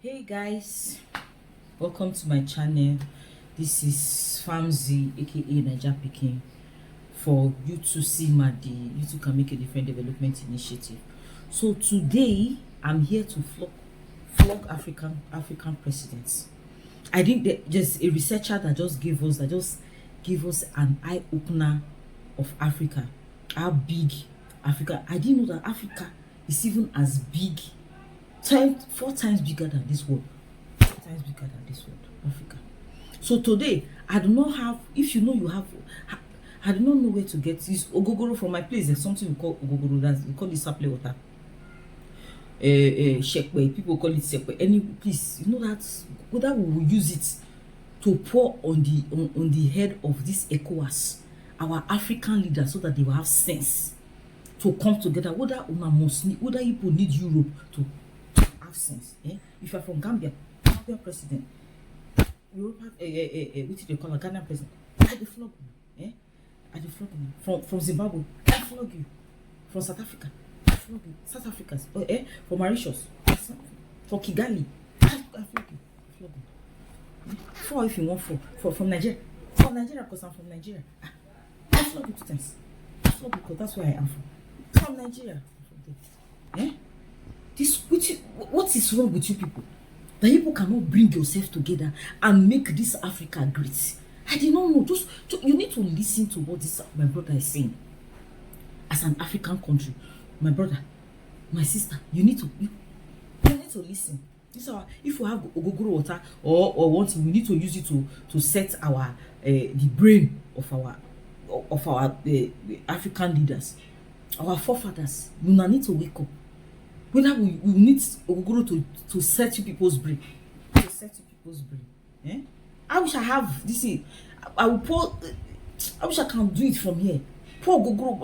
Hey guys, welcome to my channel. This is Famzi aka Naija Pikin. For you to see Madi, you too can make a different development initiative. So today I'm here to flog African presidents. I think there's a researcher that just gave us an eye opener of Africa. How big Africa. I didn't know that Africa is even as big, 4 times bigger than this world. 4 times bigger than this world, Africa. So today, I do not have, if you know you have, I do not know where to get this ogogoro from my place. There's something we call ogogoro, we call it supply water. Shekwe, people call it sekwe. Any, please, you know that whether we will use it to pour on the head of this ECOWAS, our African leaders, so that they will have sense to come together. Whether people need Europe to have sense. If you're from Gambia president, Europe which they call a Ghana president, I dey flog you. I dey flog you. From Zimbabwe, I flog you. From South Africa, I flog you. South Africans, from Mauritius, for Kigali, I flog you. I flog you. For if you want from Nigeria, from Nigeria because I'm from Nigeria, I flog you 2 times. I flog you because that's where I am from Nigeria. What is wrong with you people? That you people cannot bring yourself together and make this Africa great. I did not know. You need to listen to what my brother is saying. As an African country, my brother, my sister, you need to listen. If you have ogogoro water or one thing, we need to use it to set our the brain of our African leaders, our forefathers. You need to wake up. Whether we need ogogoro to set you people's brain, I wish I have this. I will pour. I wish I can do it from here. Pour ogogoro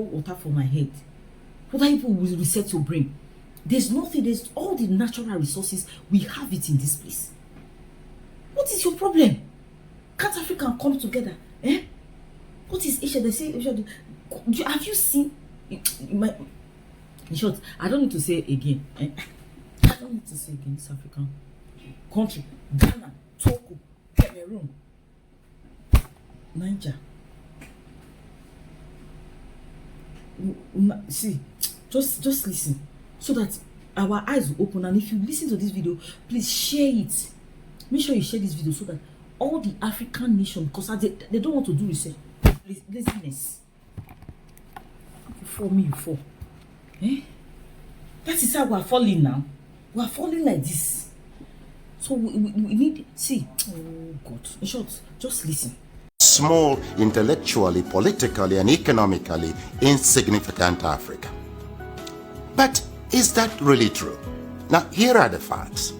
water for my head. Whether people will reset your brain. There's nothing. There's all the natural resources. We have it in this place. What is your problem? Can't Africa come together? What is Asia? They say Asia. Have you seen? In short, I don't need to say again. I don't need to say again. This African country, Ghana, Togo, Cameroon, Niger. See, just listen, so that our eyes will open. And if you listen to this video, please share it. Make sure you share this video so that all the African nations, because they don't want to do research, laziness. For me, you fall. That is how we are falling now. We are falling like this. So we need, see, oh God. In short, just listen. Small, intellectually, politically, and economically insignificant Africa. But is that really true? Now, here are the facts.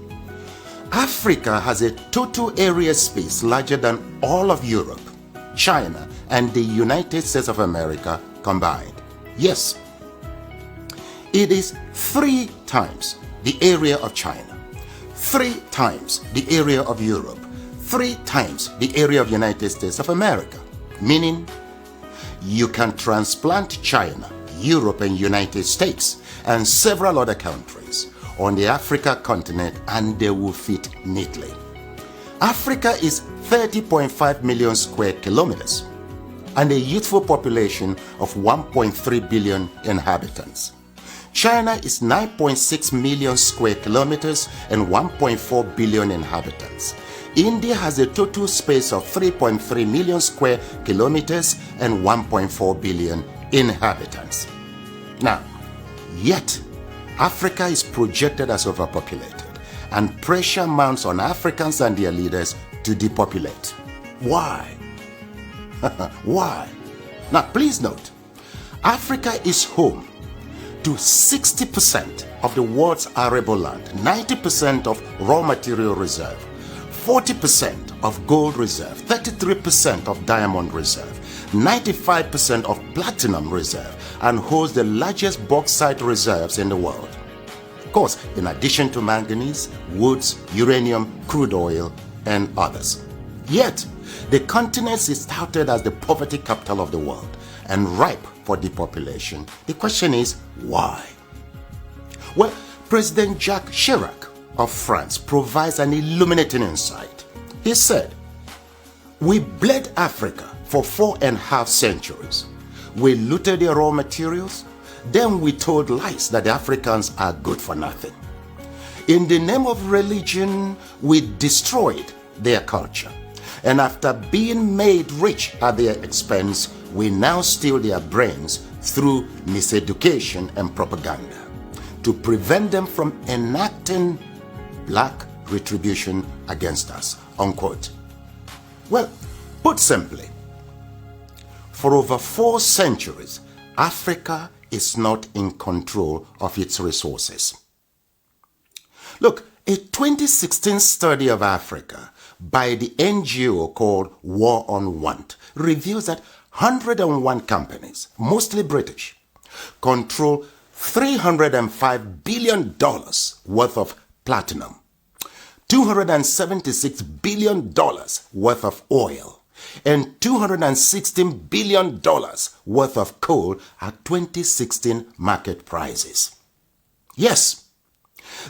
Africa has a total area space larger than all of Europe, China, and the United States of America combined. Yes. It is 3 times the area of China, 3 times the area of Europe, 3 times the area of United States of America. Meaning, you can transplant China, Europe, and United States, and several other countries on the Africa continent, and they will fit neatly. Africa is 30.5 million square kilometers, and a youthful population of 1.3 billion inhabitants. China is 9.6 million square kilometers and 1.4 billion inhabitants. India has a total space of 3.3 million square kilometers and 1.4 billion inhabitants. Now, yet, Africa is projected as overpopulated, and pressure mounts on Africans and their leaders to depopulate. Why? Why? Now, please note, Africa is home to 60% of the world's arable land, 90% of raw material reserve, 40% of gold reserve, 33% of diamond reserve, 95% of platinum reserve, and holds the largest bauxite reserves in the world. Of course, in addition to manganese, woods, uranium, crude oil, and others. Yet, the continent is touted as the poverty capital of the world and ripe for depopulation. The question is, why? Well, President Jacques Chirac of France provides an illuminating insight. He said, "We bled Africa for 4.5 centuries. We looted their raw materials. Then we told lies that the Africans are good for nothing. In the name of religion, we destroyed their culture. And after being made rich at their expense, we now steal their brains through miseducation and propaganda to prevent them from enacting black retribution against us," unquote. Well, put simply, for over 4 centuries, Africa is not in control of its resources. Look, a 2016 study of Africa by the NGO called War on Want reveals that 101 companies, mostly British, control $305 billion worth of platinum, $276 billion worth of oil, and $216 billion worth of coal at 2016 market prices. Yes,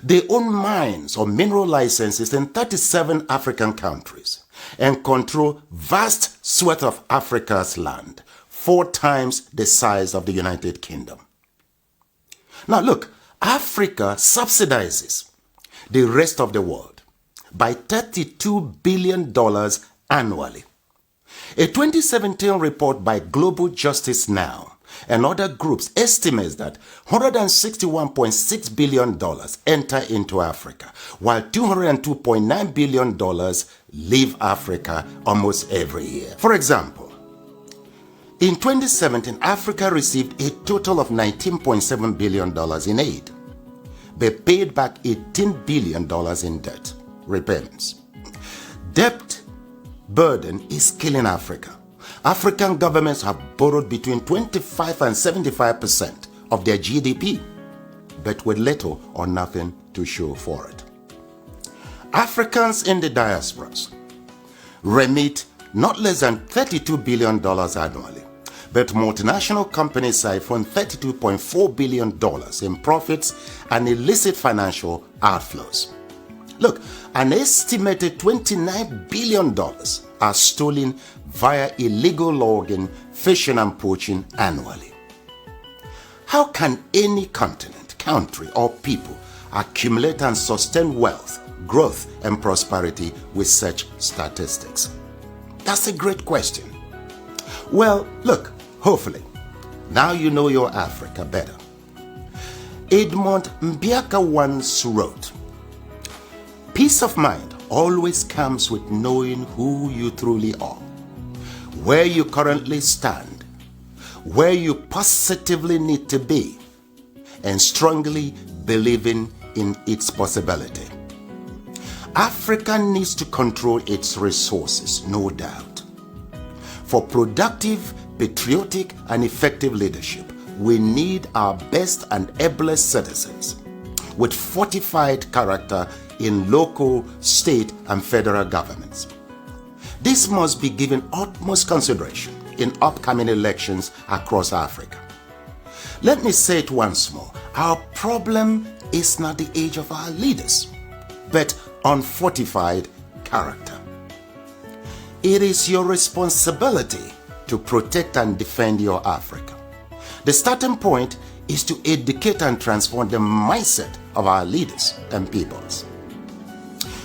they own mines or mineral licenses in 37 African countries and control vast swaths of Africa's land, 4 times the size of the United Kingdom. Now look, Africa subsidizes the rest of the world by $32 billion annually. A 2017 report by Global Justice Now and other groups estimates that $161.6 billion enter into Africa, while $202.9 billion leave Africa almost every year. For example, in 2017, Africa received a total of $19.7 billion in aid, but paid back $18 billion in debt repayments. Debt burden is killing Africa. African governments have borrowed between 25 and 75% of their GDP, but with little or nothing to show for it. Africans in the diasporas remit not less than $32 billion annually, but multinational companies siphon $32.4 billion in profits and illicit financial outflows. Look, an estimated $29 billion are stolen via illegal logging, fishing and poaching annually. How can any continent, country or people accumulate and sustain wealth, growth and prosperity with such statistics? That's a great question. Well, look, hopefully, now you know your Africa better. Edmund Mbiaka once wrote, "Peace of mind always comes with knowing who you truly are, where you currently stand, where you positively need to be, and strongly believing in its possibility." Africa needs to control its resources, no doubt. For productive, patriotic, and effective leadership, we need our best and ablest citizens with fortified character in local, state, and federal governments. This must be given utmost consideration in upcoming elections across Africa. Let me say it once more. Our problem is not the age of our leaders, but unfortified character. It is your responsibility to protect and defend your Africa. The starting point is to educate and transform the mindset of our leaders and peoples.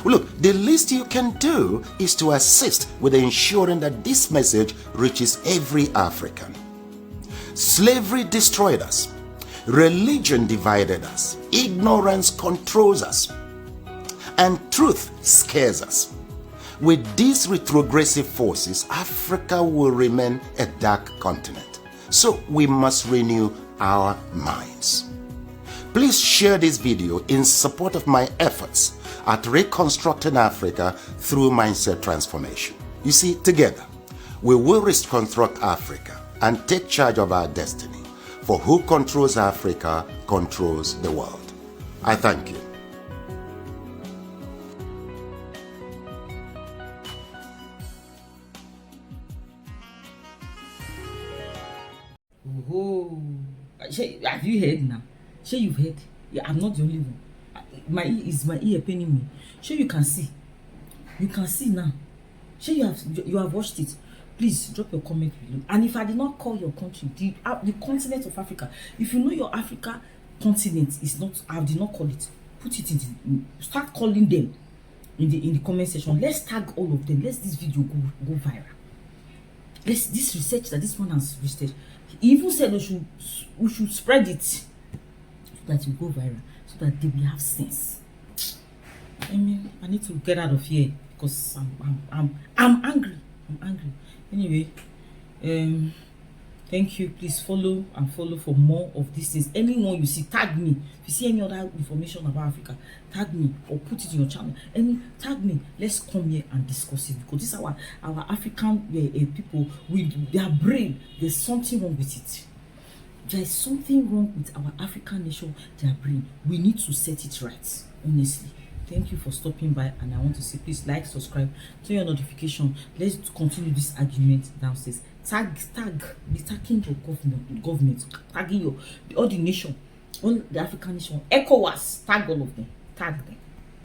Look, the least you can do is to assist with ensuring that this message reaches every African. Slavery destroyed us. Religion divided us. Ignorance controls us. And truth scares us. With these retrogressive forces, Africa will remain a dark continent. So we must renew our minds. Please share this video in support of my efforts at reconstructing Africa through mindset transformation. You see, together, we will reconstruct Africa and take charge of our destiny. For who controls Africa controls the world. I thank you. Oh, have you heard now? Sure, you've heard. Yeah, I'm not the only one. my ear paining me. Sure, you can see. You can see now. Sure, you have watched it. Please drop your comment below. And if I did not call your country, the continent of Africa, if you know your Africa continent is not, I did not call it, put it start calling them in the comment section. Let's tag all of them. Let's this video go viral. Let's this research that this one has researched. He even said we should spread it so that it will go viral, so that they will have sense. I mean, I need to get out of here because I'm angry. I'm angry. Anyway, thank you. Please follow for more of these things. Anyone you see, tag me. If you see any other information about Africa, tag me or put it in your channel. Tag me. Let's come here and discuss it, because this is our African people with their brain. There's something wrong with it. There is something wrong with our African nation, their brain. We need to set it right, honestly. Thank you for stopping by, and I want to say please like, subscribe, turn your notification. Let's continue this argument downstairs. Be tagging your government, tagging all the nation, all the African nation, ECOWAS, tag all of them, tag them.